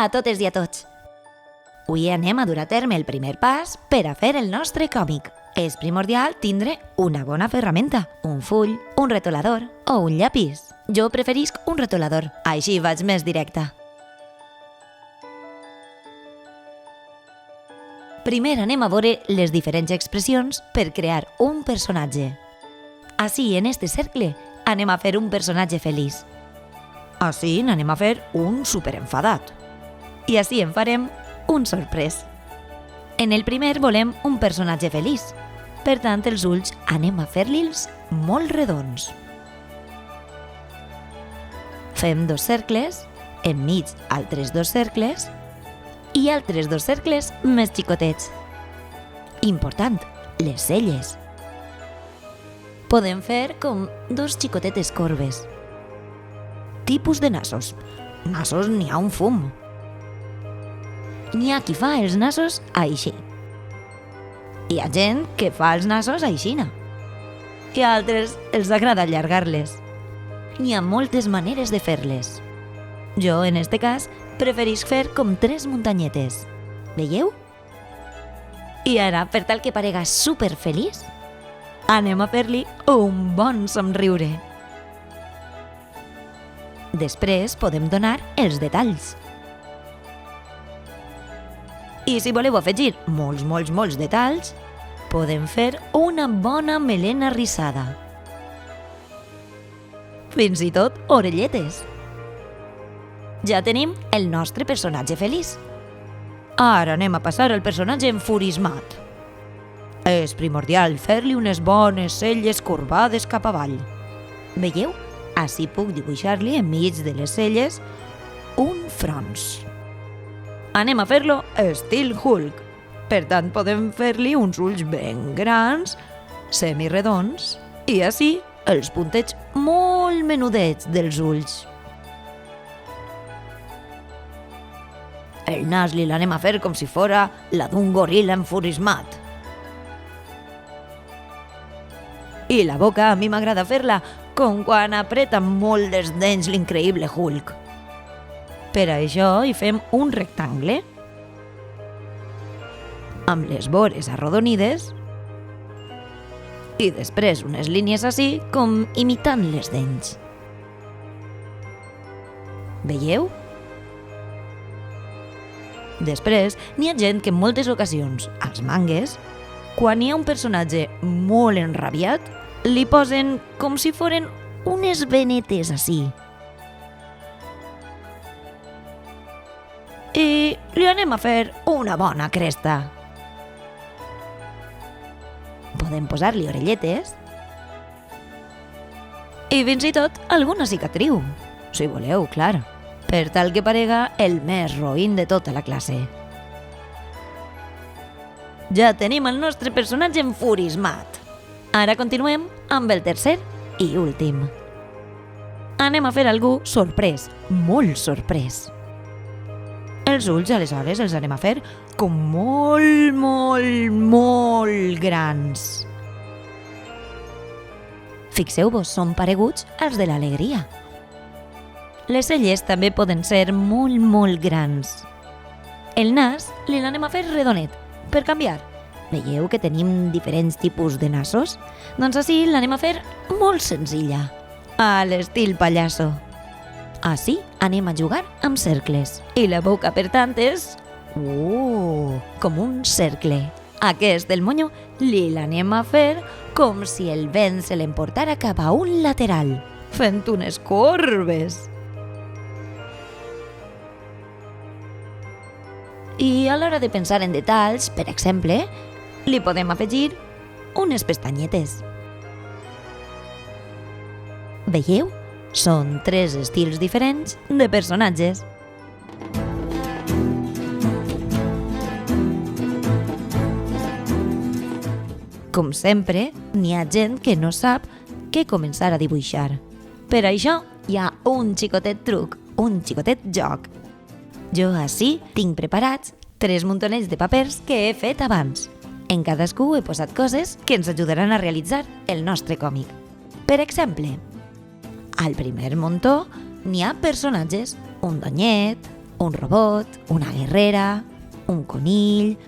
Hola a totes i a tots! Avui anem a dur a terme el primer pas per a fer el nostre còmic. És primordial tindre una bona ferramenta, un full, un retolador o un llapis. Jo preferisc un retolador, així vaig més directa. Primer anem a veure les diferents expressions per crear un personatge. Així, en este cercle, anem a fer un personatge feliç. Així n'anem a fer un superenfadat. I així en farem un sorprès. En el primer volem un personatge feliç. Per tant, els ulls anem a fer-li'ls molt redons. Fem 2 cercles, enmig altres 2 cercles i altres 2 cercles més xicotets. Important, les celles. Podem fer com 2 xicotetes corbes. Tipus de nassos. Nassos n'hi ha un fum. N'hi ha qui fa els nassos així. Hi ha gent que fa els nassos aixina. I a altres els agrada allargar-les. N'hi ha moltes maneres de fer-les. Jo, en este cas, preferisc fer com 3 muntanyetes. Veieu? I ara, per tal que parega superfeliç, anem a fer-li un bon somriure. Després podem donar els detalls. I si voleu afegir molts detalls, podem fer una bona melena rissada. Fins i tot orelletes. Ja tenim el nostre personatge feliç. Ara anem a passar al personatge enfurismat. És primordial fer-li unes bones celles corbades cap avall. Veieu? Així puc dibuixar-li enmig de les celles un frons. Anem a fer-lo estil Hulk. Per tant, podem fer-li uns ulls ben grans, semiredons, i així els puntets molt menudets dels ulls. El nas li l'anem a fer com si fora la d'un goril·la enfurismat. I la boca a mi m'agrada fer-la com quan apreta molt les dents l'increïble Hulk. Per això hi fem un rectangle amb les vores arrodonides i després unes línies així com imitant les dents. Veieu? Després, n'hi ha gent que en moltes ocasions, als mangues, quan hi ha un personatge molt enrabiat, li posen com si foren unes venetes així. I li anem a fer una bona cresta. Podem posar-li orelletes i fins i tot alguna cicatriu, si voleu, clar, per tal que parega el més roïn de tota la classe. Ja tenim el nostre personatge enfurismat. Ara continuem amb el tercer i últim. Anem a fer algú sorprès, molt sorprès. Els ulls, aleshores, els anem a fer com molt grans. Fixeu-vos, són pareguts als de l'alegria. Les celles també poden ser molt grans. El nas li l'anem a fer redonet, per canviar. Veieu que tenim diferents tipus de nassos? Doncs així l'anem a fer molt senzilla, a l'estil pallasso. Així anem a jugar amb cercles. I la boca, per tant, és com un cercle. Aquest, el monyo, li l'anem a fer com si el vent se l'emportara cap a un lateral, fent unes corbes. I a l'hora de pensar en detalls, per exemple, li podem afegir unes pestanyetes. Veieu? Són 3 estils diferents de personatges. Com sempre, n'hi ha gent que no sap què començar a dibuixar. Per això hi ha un xicotet truc, un xicotet joc. Jo així tinc preparats 3 muntonets de papers que he fet abans. En cadascú he posat coses que ens ajudaran a realitzar el nostre còmic. Per exemple, al primer muntó n'hi ha personatges, un donyet, un robot, una guerrera, un conill...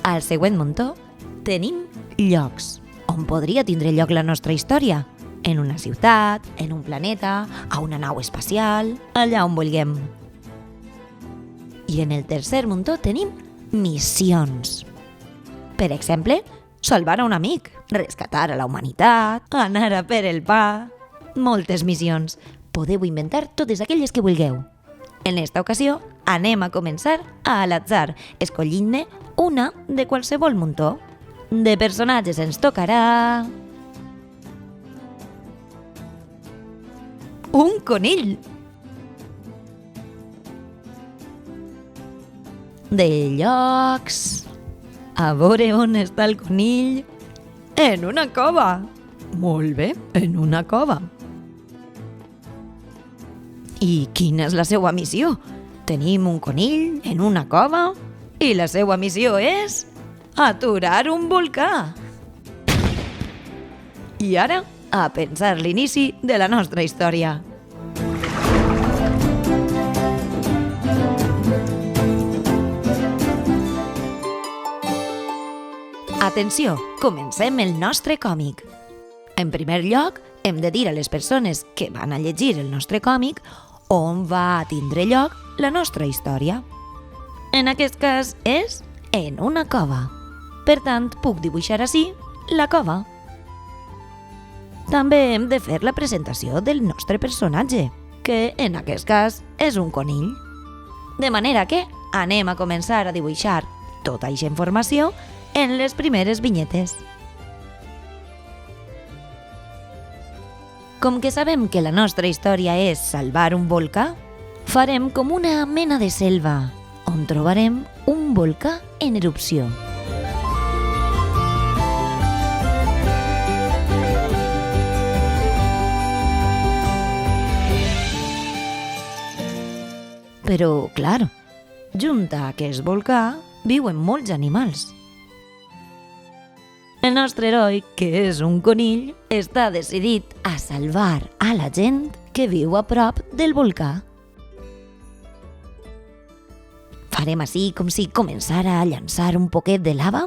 Al següent muntó tenim llocs on podria tindre lloc la nostra història. En una ciutat, en un planeta, a una nau espacial, allà on vulguem. I en el tercer muntó tenim missions. Per exemple, salvar a un amic, rescatar a la humanitat, anar a per el pa... Moltes missions. Podeu inventar totes aquelles que vulgueu. En esta ocasió, anem a començar a l'atzar, escollint-ne una de qualsevol muntó. De personatges ens tocarà... un conill! De llocs... A veure on està el conill... En una cova! Molt bé, en una cova. I quina és la seva missió? Tenim un conill en una cova i la seva missió és aturar un volcà. I ara, a pensar l'inici de la nostra història. Atenció, comencem el nostre còmic. En primer lloc, hem de dir a les persones que van a llegir el nostre còmic on va tindre lloc la nostra història. En aquest cas és en una cova. Per tant, puc dibuixar ací la cova. També hem de fer la presentació del nostre personatge, que en aquest cas és un conill. De manera que anem a començar a dibuixar tota aquesta informació en les primeres vinyetes. Com que sabem que la nostra història és salvar un volcà, farem com una mena de selva, on trobarem un volcà en erupció. Però, clar, junt a aquest volcà viuen molts animals. El nostre heroi, que és un conill, està decidit a salvar a la gent que viu a prop del volcà. Farem així com si començara a llançar un poquet de lava?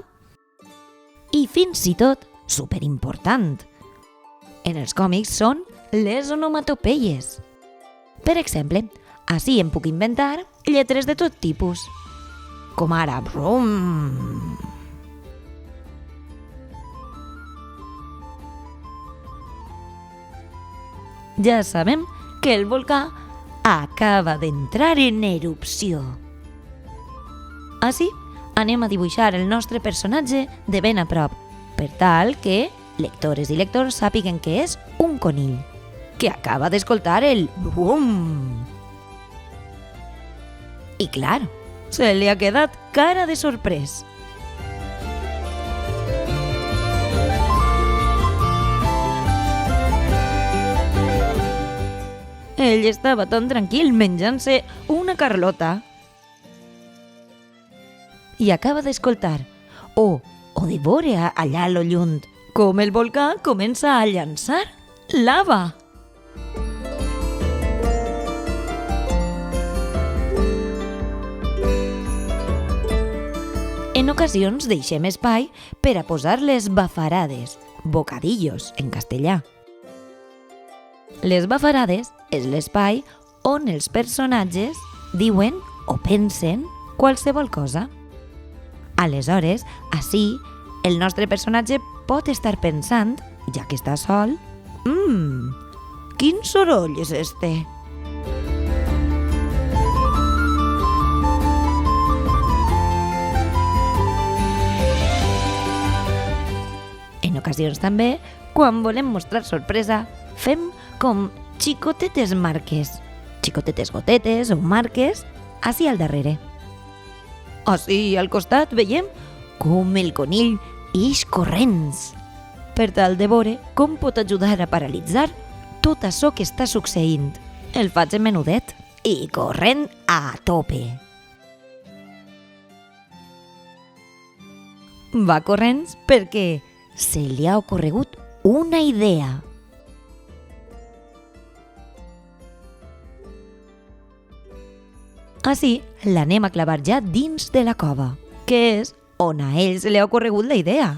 I fins i tot, superimportant, en els còmics són les onomatopeies. Per exemple, així em puc inventar lletres de tot tipus, com ara brum. Ja sabem que el volcà acaba d'entrar en erupció. Així, anem a dibuixar el nostre personatge de ben a prop, per tal que lectores i lectors sàpiguen que és un conill, que acaba d'escoltar el bum. I clar, se li ha quedat cara de sorprès. Ell estava tan tranquil menjant-se una carlota. I acaba d'escoltar, o de veure allà a lo lluny, com el volcà comença a llançar lava. En ocasions deixem espai per a posar les bafarades, bocadillos en castellà. Les bafarades és l'espai on els personatges diuen o pensen qualsevol cosa. Aleshores, ací, el nostre personatge pot estar pensant, ja que està sol, quin soroll és este? En ocasions també, quan volem mostrar sorpresa, fem com xicotetes marques, xicotetes gotetes o marques, així al darrere. Així al costat veiem com el conill ix corrents, per tal de veure com pot ajudar a paralitzar tot això que està succeint. El faig en menudet i corrent a tope. Va corrent perquè se li ha ocorregut una idea. Així l'anem a clavar ja dins de la cova, que és on a ell se li ha ocorregut la idea.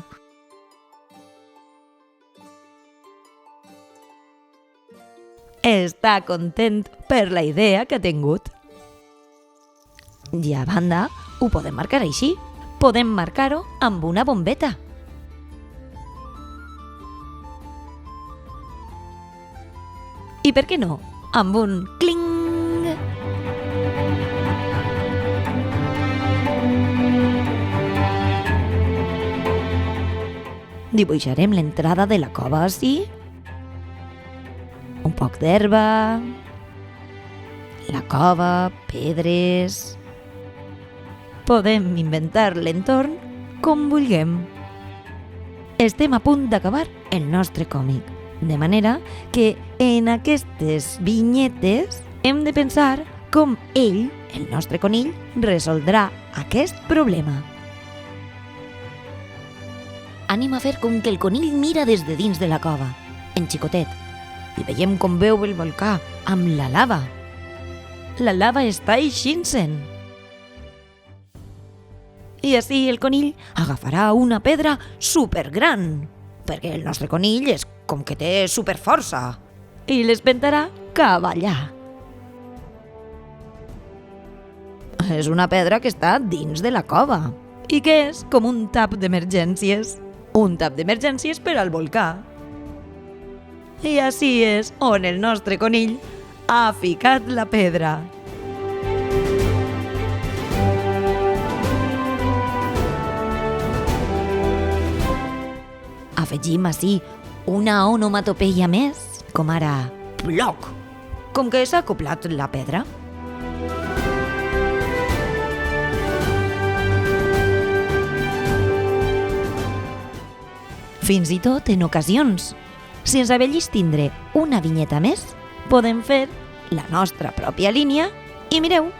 Està content per la idea que ha tingut. I a banda, ho podem marcar així. Podem marcar-ho amb una bombeta. I per què no? Amb un cling! Dibuixarem l'entrada de la cova així. Un poc d'herba, la cova, pedres... Podem inventar l'entorn com vulguem. Estem a punt d'acabar el nostre còmic, de manera que en aquestes vinyetes hem de pensar com ell, el nostre conill, resoldrà aquest problema. Anem a fer com que el conill mira des de dins de la cova, en xicotet, i veiem com veu el volcà amb la lava. La lava està eixint-se'n. I així el conill agafarà una pedra supergran, perquè el nostre conill és com que té superforça, i l'espentarà cap allà. És una pedra que està dins de la cova i que és com un tap d'emergències. Un tap d'emergències per al volcà. I així és on el nostre conill ha ficat la pedra. Afegim així una onomatopeia més, com ara ploc, com que s'ha acoplat la pedra. Fins i tot en ocasions, si ens avellis tindre una vinyeta més, podem fer la nostra pròpia línia i mireu,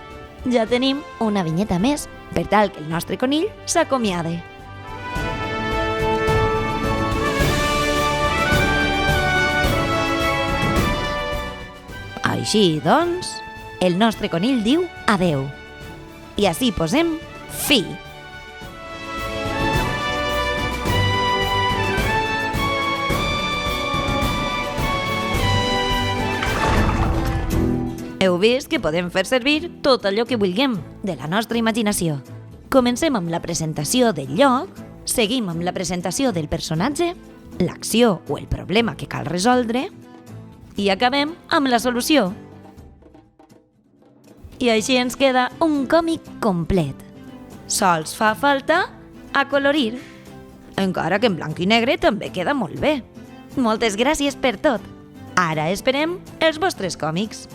ja tenim una vinyeta més per tal que el nostre conill s'acomiade. Així, doncs, el nostre conill diu adeu. I així posem fi. Heu vist que podem fer servir tot allò que vulguem de la nostra imaginació. Comencem amb la presentació del lloc, seguim amb la presentació del personatge, l'acció o el problema que cal resoldre i acabem amb la solució. I així ens queda un còmic complet. Sols fa falta acolorir, encara que en blanc i negre també queda molt bé. Moltes gràcies per tot. Ara esperem els vostres còmics.